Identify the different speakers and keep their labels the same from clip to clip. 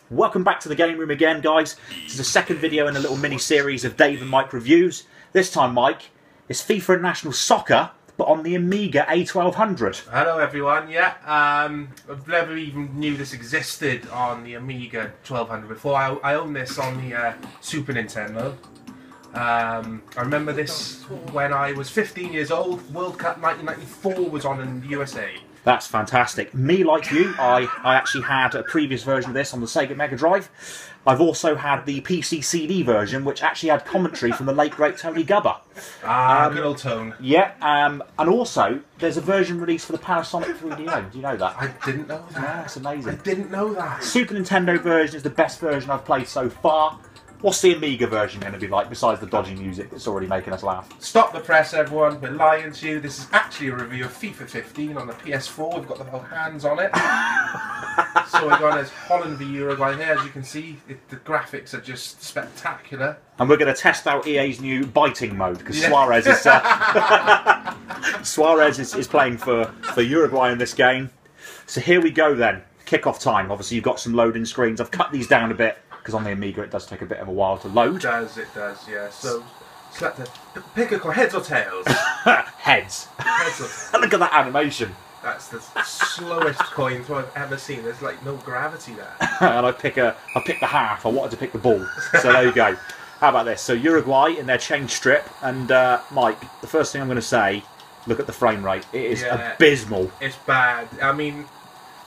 Speaker 1: Welcome back to the game room again, guys. This is the second video in a little mini-series of Dave and Mike reviews. This time, Mike, it's FIFA National Soccer, but on the Amiga A1200.
Speaker 2: Hello everyone, yeah. I never even knew this existed on the Amiga 1200 before. I owned this on the Super Nintendo. I remember this when I was 15 years old. World Cup 1994 was on in the USA.
Speaker 1: That's fantastic. Me, like you, I actually had a previous version of this on the Sega Mega Drive. I've also had the PC CD version, which actually had commentary from the late, great Tony Gubba.
Speaker 2: Good old Tone.
Speaker 1: Yeah, and also, there's a version released for the Panasonic 3DO. Do you know that?
Speaker 2: I didn't know that.
Speaker 1: Yeah, it's amazing.
Speaker 2: I didn't know that.
Speaker 1: Super Nintendo version is the best version I've played so far. What's the Amiga version going to be like, besides the dodgy music that's already making us laugh?
Speaker 2: Stop the press, everyone. We're lying to you. This is actually a review of FIFA 15 on the PS4. We've got the whole hands on it. So we're going as Holland v Uruguay here. As you can see, the graphics are just spectacular.
Speaker 1: And we're going to test out EA's new biting mode, because Suarez is Suarez is playing for Uruguay in this game. So here we go then. Kick-off time. Obviously, you've got some loading screens. I've cut these down a bit, because on the Amiga it does take a bit of a while to load.
Speaker 2: It does, yeah. So select a pick a coin, heads or tails?
Speaker 1: Heads.
Speaker 2: Heads or tails.
Speaker 1: Look at that animation.
Speaker 2: That's the slowest coin throw I've ever seen. There's like no gravity there.
Speaker 1: And I pick the half. I wanted to pick the ball. So there you go. How about this? So Uruguay in their change strip, and Mike, the first thing I'm going to say, look at the frame rate. It is abysmal.
Speaker 2: It's bad. I mean,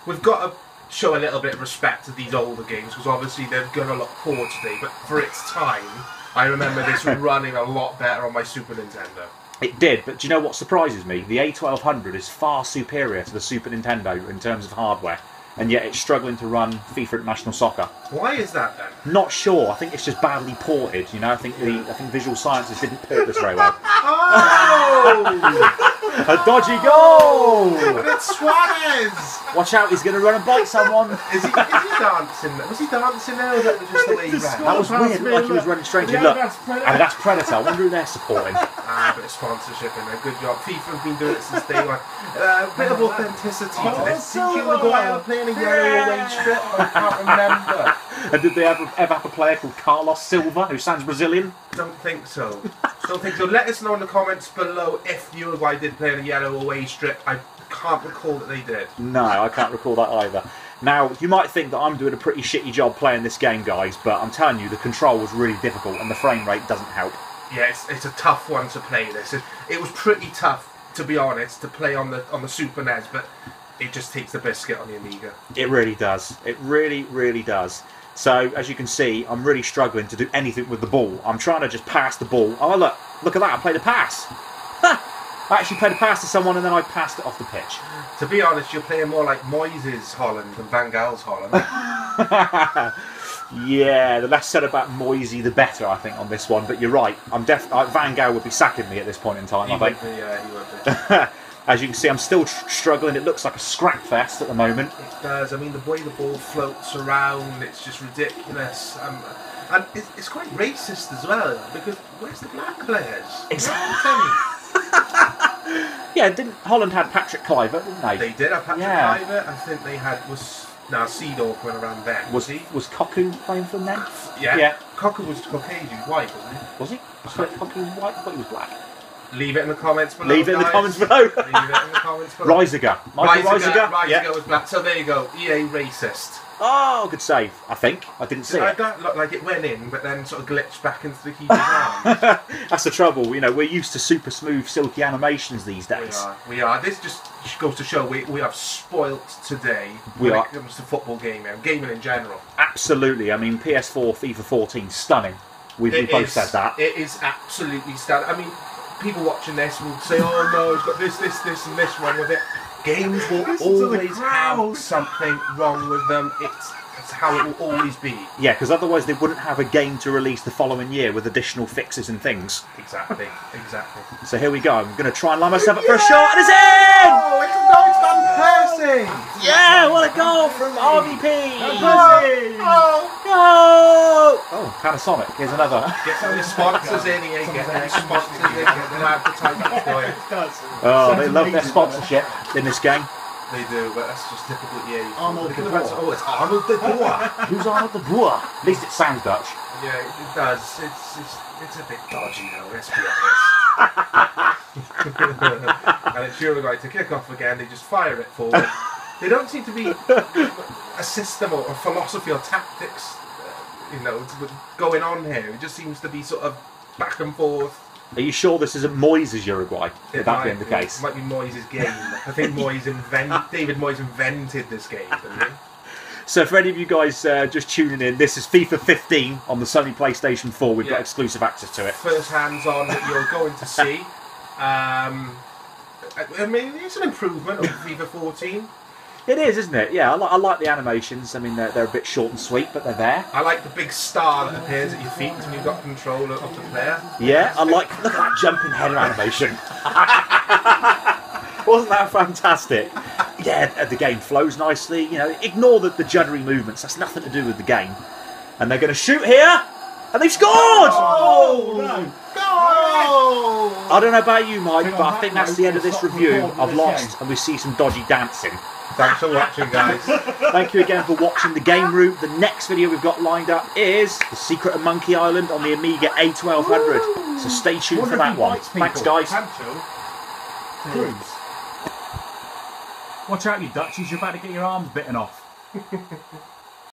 Speaker 2: we've got to show a little bit of respect to these older games, because obviously they've gone a lot poor today, but for its time, I remember this running a lot better on my Super Nintendo.
Speaker 1: It did, but do you know what surprises me? The A1200 is far superior to the Super Nintendo in terms of hardware, and yet it's struggling to run FIFA International Soccer.
Speaker 2: Why is that then?
Speaker 1: Not sure. I think it's just badly ported. You know, I think Visual Sciences didn't port this very well.
Speaker 2: Oh!
Speaker 1: A dodgy goal!
Speaker 2: It's Suarez!
Speaker 1: Watch out, he's going to run and bite someone.
Speaker 2: Is he dancing? Was he dancing there, or was that just the way he ran?
Speaker 1: That was weird, like he was running strangely. Look, and that's Predator. I wonder who they're supporting.
Speaker 2: A bit of sponsorship in there. Good job. FIFA have been doing it since day one. A bit of authenticity to this. Did Uruguay ever play in a yellow away strip? I can't remember.
Speaker 1: And did they ever have a player called Carlos Silva, who sounds Brazilian?
Speaker 2: Don't think so. Don't think so. Let us know in the comments below if Uruguay did play in a yellow away strip. I can't recall that they did.
Speaker 1: No, I can't recall that either. Now, you might think that I'm doing a pretty shitty job playing this game, guys, but I'm telling you, the control was really difficult and the frame rate doesn't help.
Speaker 2: Yeah, it's a tough one to play this. It was pretty tough, to be honest, to play on the Super NES, but it just takes the biscuit on the Amiga.
Speaker 1: It really does. It really, really does. So, as you can see, I'm really struggling to do anything with the ball. I'm trying to just pass the ball. Oh, look at that, I played a pass. I actually played a pass to someone and then I passed it off the pitch.
Speaker 2: To be honest, you're playing more like Moyes' Holland than Van Gaal's Holland.
Speaker 1: Yeah, the less said about Moisey, the better, I think, on this one. But you're right, I'm Van Gaal would be sacking me at this point in time, I think.
Speaker 2: Yeah, he would be.
Speaker 1: As you can see, I'm still struggling. It looks like a scrap fest at the moment.
Speaker 2: It does. I mean, the way the ball floats around, it's just ridiculous. And it's quite racist as well, because where's the black players?
Speaker 1: Exactly. Yeah, didn't Holland had Patrick Kluivert, didn't they?
Speaker 2: They did have Patrick Kluivert. I think they had Seedorf went around then. Was
Speaker 1: Koku playing for them then?
Speaker 2: Yeah. Koku was Caucasian, white, wasn't he?
Speaker 1: Was he? Koku white? I thought he was black.
Speaker 2: Leave it in the comments below.
Speaker 1: Leave it in the comments below.
Speaker 2: Leave it in the comments below.
Speaker 1: Michael
Speaker 2: Reisiger was black. So there you go. EA racist.
Speaker 1: Oh, good save. I think I didn't see it.
Speaker 2: That looked like it went in, but then sort of glitched back into the keeper's arms.
Speaker 1: That's the trouble. You know, we're used to super smooth, silky animations these days.
Speaker 2: We are. This just goes to show we are spoilt today when it comes to football gaming and gaming in general.
Speaker 1: Absolutely. I mean, PS4, FIFA 14, stunning. We both said that.
Speaker 2: It is absolutely stunning. I mean, people watching this will say, "Oh no, it's got this, and this wrong with it." Games will always have something wrong with them. It's how it will always be.
Speaker 1: Yeah, because otherwise they wouldn't have a game to release the following year with additional fixes and things.
Speaker 2: Exactly.
Speaker 1: So here we go. I'm going to try and line myself up for a shot, and it's in!
Speaker 2: Oh, it's a nice Van Persie!
Speaker 1: Yeah, what a goal from RVP! Oh, Panasonic. Here's another.
Speaker 2: Get some of the sponsors in here. Get the sponsors in. Get them advertising going.
Speaker 1: Oh, they love their sponsorship in this game.
Speaker 2: They do, but that's just typical EA.
Speaker 1: Arnold de Boer.
Speaker 2: Oh, it's Arnold de Boer.
Speaker 1: Who's Arnold de Boer? At least it sounds Dutch.
Speaker 2: Yeah, it does. It's a bit dodgy though, let's be honest. And it's Uruguay to kick off again, they just fire it forward. There don't seem to be a system or philosophy or tactics, going on here. It just seems to be sort of back and forth.
Speaker 1: Are you sure this isn't Moyes' Uruguay? Would that be the case?
Speaker 2: It might be Moyes' game. I think David Moyes invented this game, didn't he?
Speaker 1: So for any of you guys just tuning in, this is FIFA 15 on the Sony PlayStation 4. We've got exclusive access to it.
Speaker 2: First hands-on that you're going to see. I mean, it's an improvement over FIFA 14.
Speaker 1: It is, isn't it? Yeah, I like the animations. I mean, they're a bit short and sweet, but they're there.
Speaker 2: I like the big star that appears at your feet when you've got control of the player.
Speaker 1: Yeah, look at that jumping header animation. Wasn't that fantastic? Yeah, the game flows nicely. Ignore the juddery movements. That's nothing to do with the game. And they're going to shoot here, and they've scored!
Speaker 2: Oh, no. Goal!
Speaker 1: I don't know about you, Mike, but I think that's the end of this review. I've lost, and we see some dodgy dancing.
Speaker 2: Thanks for watching, guys.
Speaker 1: Thank you again for watching the game route. The next video we've got lined up is The Secret of Monkey Island on the Amiga A1200. So stay tuned for that one. Thanks, guys.
Speaker 3: Watch out, you Dutchies, you're about to get your arms bitten off.